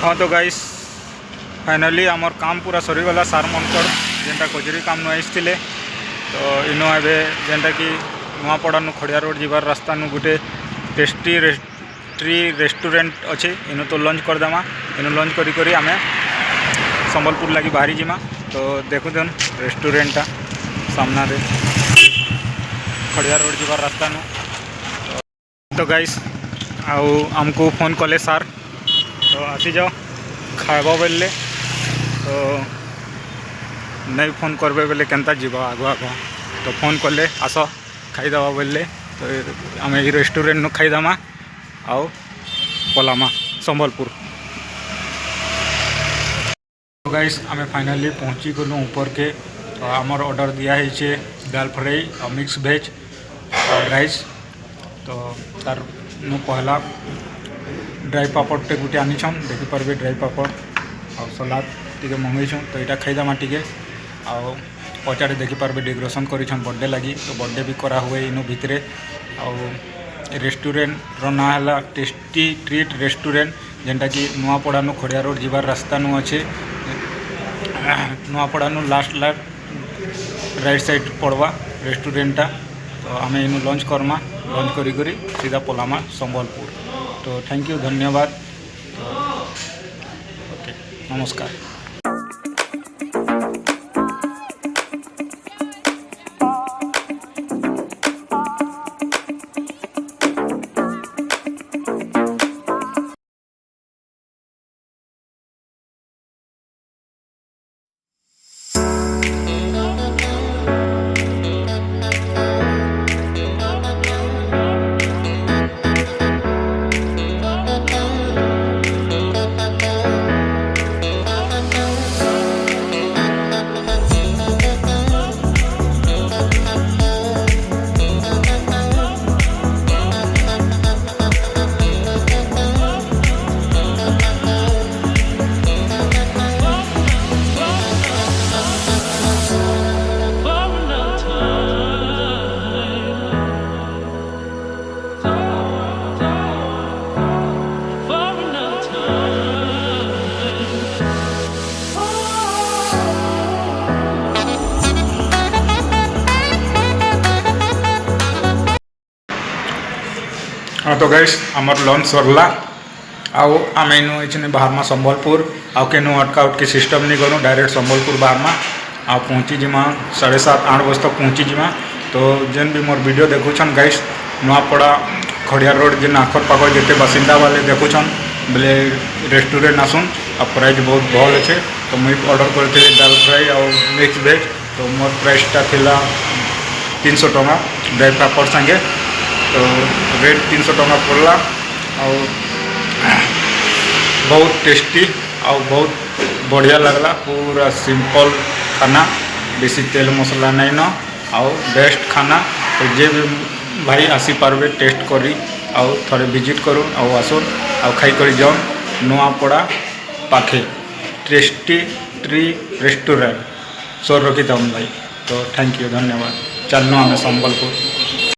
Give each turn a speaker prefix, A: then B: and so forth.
A: हाँ तो guys finally आमर काम पूरा सरीगला सार मनकर जेनटा कचेरी काम नु आइसथिले तो इनो एबे जेनटा कि नुआपड़ा नु खड़िया रोड जीवार रास्ता नु गुटे टेस्टी रेस्टोरेंट अच्छे इनो तो लंच करदेमा। इनो लंच करी करी आमे संबलपुर लगी बाहरी जिमा। तो देखुन रेस्टोरेंटा सामना रे खड़िया रोड जीवार रास्ता नु। तो गाइस आउ आमको फोन कले सार तो आसी जाओ खाइब बोले तो नहीं फोन करबे बोले केनता जीव आगु आगु तो फोन कले आस खाईदबा बोले तो आम ये रेस्टोरेंट नु खाईदमा आओ पलामा संबलपुर। तो गाइस आम फाइनाली पहुँची गलु ऊपर के। तो आमर ऑर्डर दिया है दाल फ्राई और मिक्स भेज और राइस। तो तार नु पहला ड्राई पापड़ टे गुटे आनीछन देखिपारे ड्राई पापड़ और सलाद टी मंगईछन। तो यहाँ खाईदमा टे आउ पचारे देखिपारे डेकोरेशन करिछन बर्थडे लगी। तो बर्थडे भी करा हुए इनो भितरे। आउ रेस्टोरेंट रो ना है टेस्टी ट्रीट रेस्टोरेंट जेनटा कि नुआपड़ा नु खड़िया रोड जीवार रास्ता नु अच्छे। नुआपड़ा नु लास्ट राइट साइड पड़वा रेस्टोरेंटा। तो आम इन लंच करमा लंच करी करी सीधा पलामा संबलपुर। तो थैंक यू धन्यवाद। तो ओके नमस्कार। हाँ तो गाइस आमर लंच सरला आउ आम इन बाहरमा संबलपुर आउ के अटकाउट के सिस्टम नहीं करूँ डायरेक्ट संबलपुर बाहरमा आ पहुँची जिमा 7:30-8 बजे तक पहुँची जिमा। तो जेन भी मोर वीडियो देखुछन गाइस नुआपड़ा खड़िया रोड जेन आखर पाख जिते बासिंदा वाले देखुछन बोले रेस्टोरेंट आसुन आ प्राइस बहुत भल अच्छे। तो मुझे ऑर्डर करते दाल फ्राई और मिक्स भेज। तो मोर प्राइसटा थिला 300 टंका ड्राई पापड़ संगे। तो रेट 300 टंका पड़ला और बहुत टेस्टी और बहुत बढ़िया लगला। पूरा सिंपल खाना बेसी तेल मसला नहीं न और बेस्ट खाना। तो जे भी भाई आसी पारबे टेस्ट करी और थोड़े विजिट करूँ और आसुन और खाई कर जाऊन नुआपड़ा पाखे टेस्टी ट्री रेस्टोरेंट सोर रखी था भाई। तो थैंक यू धन्यवाद। चलना हमें संबलपुर।